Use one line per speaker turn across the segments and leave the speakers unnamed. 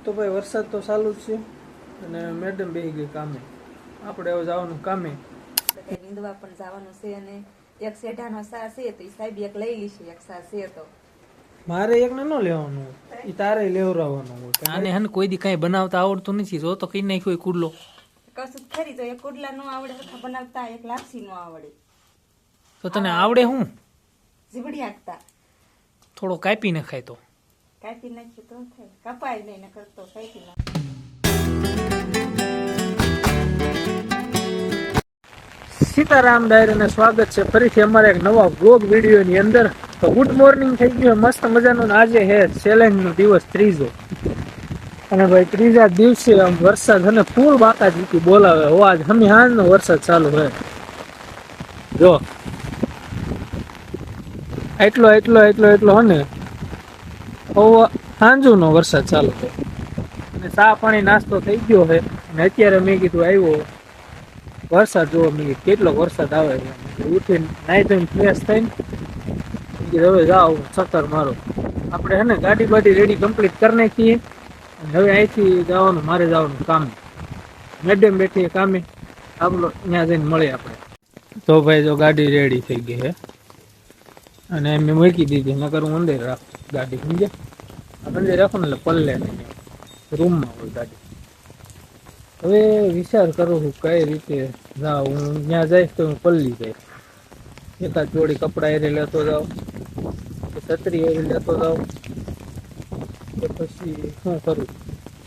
તો ભાઈ વરસાદ તો ચાલુ જ છે અને મેડમ બેસી ગઈ કામે. આપણે હવે જવાનું કામે.
નીંદવા પણ જવાનું છે અને એક શેઢાનો સા છે તો એ સાહેબ એક લઈ લીશે એક સા છે તો
મારે એકને ન લેવાનું, એ તારે લેવરાવાનું હોય. આને હન કોઈ દી કઈ બનાવતા આવડતું નથી, જો તો કઈ નાખ્યો કુડલો.
કશું ખરી તો એક કુડલા નો આવડે હરખા બનાવતા, એક લાપસી નો આવડે.
તો તને આવડે હું?
ઝીબડી હાંકતા.
થોડો કાપી નખાય તો.
કાપી નાખ્યું તો થાય, કપાય નહીં નકર તો કાપી નાખ.
સીતારામ ડાયરીને સ્વાગત છે ફરીથી અમારા એક નવા વ્લોગ વિડીયોની અંદર. તો ગુડ મોર્નિંગ થઈ ગયું મસ્ત મજાનું. આજે હે ચેલેન્જનો દિવસ ત્રીજો, અને ભાઈ ત્રીજા દિવસે આમ વરસાદ અને ફૂલ બાકાજી બોલાવે. આજ હમી હાંજનો વરસાદ ચાલુ રહે. જો એટલો હને સાંજુનો વરસાદ ચાલુ થાય. અને ચા પાણી નાસ્તો થઈ ગયો છે અને અત્યારે મેં કીધું આવ્યો વરસાદ જોવો. મેં કેટલો વરસાદ આવે છે. ઉઠીને નાઈ ધોઈને ફ્રેશ થઈને હવે જાઓ ચક્કર મારો. આપણે હે ને ગાડી બાડી રેડી કમ્પ્લીટ કરી નાખીએ અને હવે અહીંથી જવાનું, મારે જવાનું કામે. મેડમ બેઠી કામે, આપણો ત્યાં જઈને મળીએ આપણે. તો ભાઈ જો ગાડી રેડી થઈ ગઈ છે અને મેં મૂકી દીધી. નકર હું અંદર રાખું ગાડી, સમજ્યા? અંદર રાખો ને એટલે પલ્લે નહીં, રૂમમાં હોય ગાડી. હવે વિચાર કરું છું કઈ રીતે જાઉં. હું ત્યાં જઈશ તો હું પલ્લી જઈશ. એકાદ જોડી કપડાં એરે લેતો જાઉં, છત્રી એરી લેતો જાઉં, તો પછી શું કરું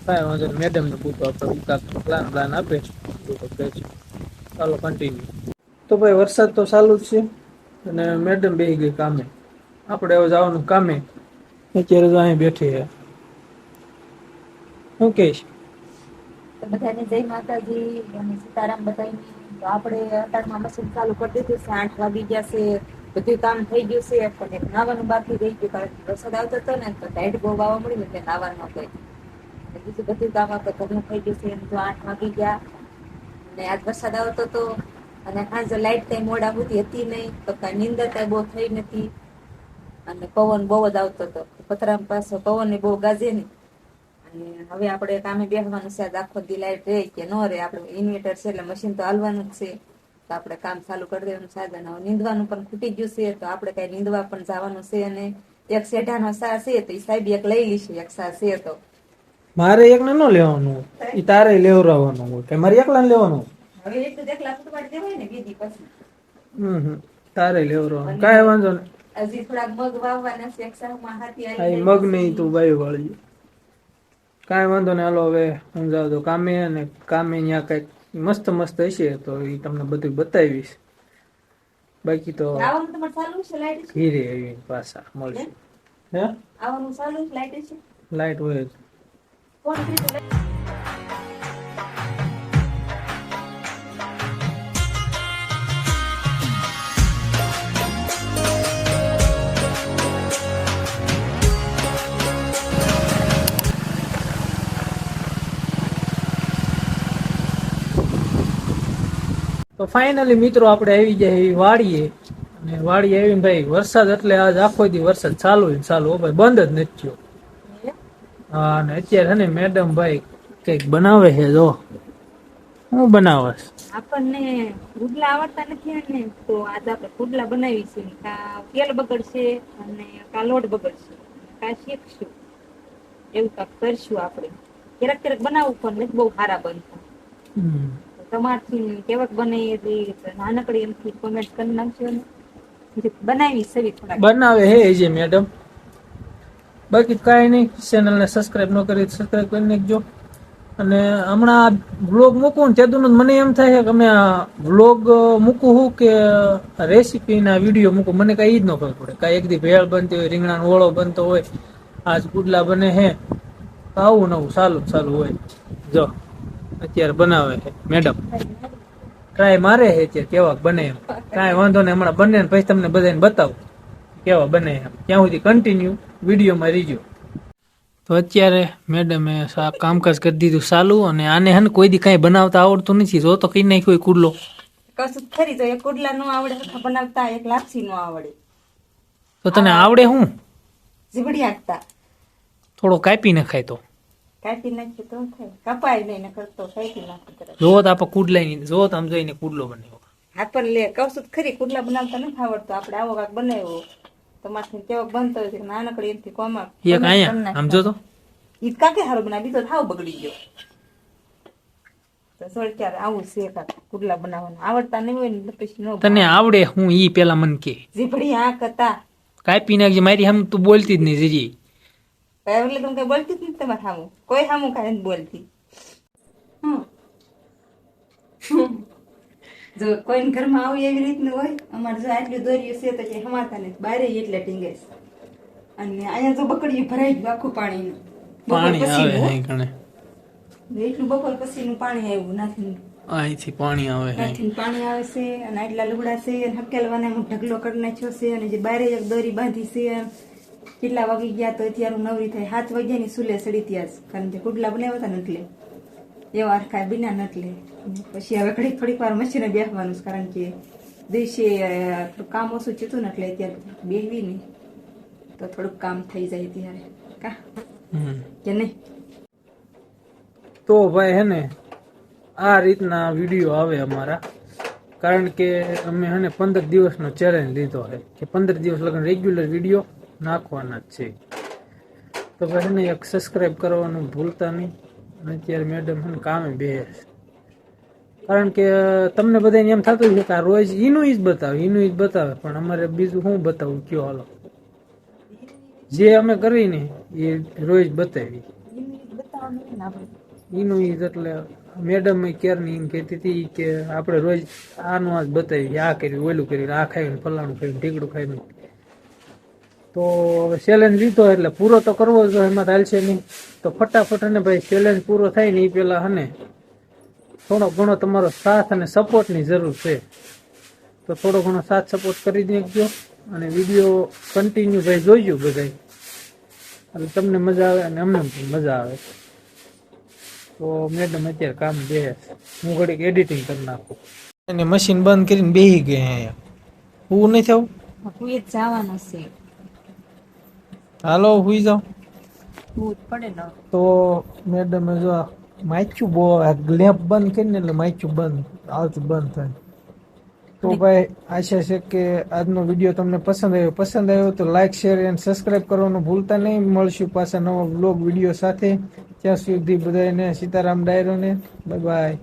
કાંઈ વાંધો નહીં. મેડમને પૂછો, આપણે પ્લાન આપે તો કહીશું. ચાલો કન્ટિન્યુ. તો ભાઈ વરસાદ તો ચાલુ જ છે અને મેડમ બેસી ગઈ કામે. આપણે હવે જવાનું કામે. અત્યારે તો અહીં બેઠી છે. શું કહીશ?
બધાને જય માતાજી અને સીતારામ બધાને. તો આપણે અટાણમાં મશીન ચાલુ કરી દીધું છે, 8 વાગી ગયા છે, બધું કામ થઈ ગયું છે. પણ એક નાવાનું બાકી રહી ગયું, કારણ કે વરસાદ આવતો હતો ને તો ટાઈટ બહુ વાવા મળી એટલે નાવાનું ગઈ. બીજું બધું કામ આપણે ઘરનું થઈ ગયું છે. તો 8 વાગી ગયા અને આજ વરસાદ આવતો હતો અને સાંજે લાઈટ કઈ મોડા સુધી હતી નહીં, તો કઈ નીંદર કઈ બહુ થઈ નથી અને પવન બહુ જ આવતો હતો. પતરામાં પાછો પવન બહુ ગાજે નહીં. અને હવે આપણે કામે બેસવાનું છે. આજ આખો દી લાઈટ રહે કે ન રહે, આપણે ઇન્વર્ટર છે એટલે મશીન તો હાલવાનું જ છે. તો આપણે કામ ચાલુ કરી દેવાનું સાધન. હવે નીંદવાનું પણ ખૂટી ગયું છે તો આપણે કઈ નીંદવા પણ જવાનું છે. અને એક શેઢાનો સા છે તો એ સાહેબ એક લઈ લીશે એક સા છે તો
મારે એકને ન લેવાનું, એ તારે લેવરાવાનું હોય કે મારે એકલાને લેવાનું?
હવે એક તો એકલા ફૂટવાડી દેવાય ને બીજી પછી.
તારે લેવરાવાનું, કાંઈ વાંધો નહીં.
હજી થોડાક મગ વાવવાના છે. એક સાહમાં હાથી
આ મગ નહીં તું બાઈ વાળી, કાંઈ વાંધો નહીં. હાલો હવે સમજાવ દો કામે. અને કામે ત્યાં કંઈક મસ્ત મસ્ત હશે તો એ તમને બધું બતાવીશ. બાકી તો
આવવાનું તમારે ચાલુ છે? લાઈટ છે?
ઘીરે આવીને પાછા મળશું. હે
આવવાનું ચાલુ છે? લાઈટ છે?
લાઈટ હોય જ.
ફોન કરી
તો ફાઇનલી મિત્રો આપણે આવી જાય વાડીએ. અને વાડીએ આવીને ભાઈ વરસાદ એટલે આજ આખો દી વરસાદ ચાલુ ને ચાલુ. ભાઈ બંધ જ નથી થયો. હા, અને અત્યારે છે ને મેડમ ભાઈ કઈક બનાવે છે. જો શું બનાવે છે?
આપણને પુડલા આવડતા નથી ને, તો આજે આપણે પુડલા બનાવી છે. કા તેલ બગડશે અને કા લોટ બગડશે, કા શીખશું, એવું કાંક કરશું આપણે. ક્યારેક ક્યારેક બનાવવું પણ નથી બહુ સારા બનતા. તમારથી કેવક બને એ નાનકડી એમથી કોમેન્ટ કરી નાખજો ને. બનાવી સવી થોડા
બનાવે હે જે મેડમ. બાકી કાંઈ નહીં. ચેનલને સબસ્ક્રાઇબ ન કરી સબસ્ક્રાઇબ કરી નાખજો. અને હમણાં વ્લોગ મૂકું ને તેદું મને એમ થાય કે અમે આ વ્લોગ મૂકું હું કે રેસીપીના વિડીયો મૂકું. મને કાંઈ જ ન ખબર પડે. કાંઈ એક દી ભેળ બનતી હોય, રીંગણાનો ઓળો બનતો હોય, આજ પુડલા બને હે, આવું નવું ચાલુ હોય. જો અત્યારે બનાવે છે મેડમ. ટ્રાય મારે છે અત્યારે કેવા બને એમ. કાંઈ વાંધો નહીં, હમણાં બને ને પછી તમને બધાને બતાવું કેવા બને એમ. ત્યાં સુધી કન્ટિન્યુ વિડીયોમાં રહીજો. તો અત્યારે મેડમે કામકાજ કરી દીધું ચાલુ. અને આને હે ને કોઈ દી કાંઈ બનાવતા આવડતું નથી, જો તો કઈ નાખ્યો કુડલો.
કશું ખરી તો એક કુડલા નો આવડે હરખા બનાવતા, એક લાપસી નો આવડે.
તો તને આવડે હું?
ઝીબડી હાંકતા.
થોડો કાપી નખાય તો.
કાપી નાખ્યું તો થાય, કપાય નહીં ને કરતો કાપી નાખ્યું તરત.
જોવો તો આપણે કુડલાઈ જોવો તો આમ જોઈને કુડલો બનાવ્યો.
હા પણ લે કહું છું તો ખરી, કુડલા બનાવતા નથી આવડતો. આપણે આવો કાક બનાવ્યો તમારથી કેવો બનતો હોય છે કે નાનકડી એમથી કોમા
એક અહીંયા આમ જો તો
ઈ કાકે હારો બનાવી, બીજો થાવ બગડી ગયો. તો સોળ ક્યારે આવું છે કાક કુડલા બનાવવાનું આવડતા નહીં હોય ને પછી ન
તને આવડે હું ઈ પેલા મન કે
જીભડી આંખ હતા.
કાપી નાખજે મારી હમ તું બોલતી જ નહીં જરી.
એટલે તું કઈ બોલતી જ નથી તમારે સામું, કોઈ સામું કાંઈ નથી બોલતી. જો કોઈ ઘરમાં આવું એવી રીતનું હોય, અમારે જો આટલું દોર્યું છે તો કે હમાતા નથી, બારે એટલે ટીંગે છે. અને અહીંયા તો બકડીયું ભરાઈ ગયું આખું પાણીનું.
પાણી આવે હે કણે
એટલું બપોર પછીનું પાણી આવ્યું નાથી
અહીંથી પાણી આવે હે
નાથી પાણી આવે છે. અને આટલા લુગડા છે અને હકેલવાને હું ઢગલો કરી નાખ્યો છે. અને જે બારે એક દોરી બાંધી છે. કેટલા વાગી ગયા તો અત્યારે હું નવરી થાય 7 વાગ્યાની સુલે સડી ત્યાં જ, કારણ કે કુડલા બનાવ્યા હતા ને એટલે એવા હરખા બીના ન એટલે પછી હવે થોડીક વાર મશીને બેસવાનું છે, કારણ કે દિવસે થોડું કામ ઓછું ચીતું ને એટલે અત્યારે બેહવી નહીં તો થોડુંક કામ થઈ જાય ત્યારે કા કે નહીં.
તો ભાઈ હે ને આ રીતના વિડીયો આવે અમારા, કારણ કે અમે હે ને 15 દિવસનો ચેલેન્જ લીધો છે કે 15 દિવસ લગન રેગ્યુલર વિડીયો નાખવાના જ છે. તો ભાઈ એને એક સબસ્ક્રાઈબ કરવાનું ભૂલતા નહીં. અને અત્યારે મેડમ હે ને કામે બેસે, કારણ કે તમને બધાને એમ થતું છે કે આ રોજ એનું જ બતાવે પણ અમારે બીજું શું બતાવું કયો હાલો. જે અમે કરીને એ રોજ બતાવી એનું ઈ એટલે મેડમ કેરની એમ કહેતી હતી કે આપણે રોજ આનું આ જ બતાવી, આ કર્યું ઓલું કર્યું, આ ખાઈને ફલાણું ખાઈને ઢીકડું ખાઈને. તો હવે ચેલેન્જ લીધો એટલે પૂરો તો કરવો જ જોઈએ, એમાં ચાલશે નહીં. તો ફટાફટ અને ભાઈ ચેલેન્જ પૂરો થાય ને એ પેલા હને થોડો ઘણો તમારો સાથ અને સપોર્ટની જરૂર છે. તો થોડો ઘણો સાથ સપોર્ટ કરી દેજો અને વિડીયો કન્ટિન્યુ ભાઈ જોઈજો બધા, એટલે તમને મજા આવે અને અમને પણ મજા આવે. તો મેડમ અત્યારે કામ બે હું ઘડીક એડિટિંગ કરી નાખું અને મશીન બંધ કરીને બેસી ગયા અહીંયા. હું નહીં થવું
હું એ જવાનું છે,
હાલો હુઈ જાઓ.
ભૂત પડે ને
તો મેડમ જો માચ્યું બહુ લેમ્પ બંધ કરીને એટલે માચ્યું બંધ આવતું બંધ થાય. તો ભાઈ આશા છે કે આજનો વિડીયો તમને પસંદ આવ્યો તો લાઈક શેર અને સબસ્ક્રાઇબ કરવાનું ભૂલતા નહીં. મળશું પાછા નવા બ્લોગ વિડીયો સાથે. ત્યાં સુધી બધાને સીતારામ ડાયરોને બાય બાય.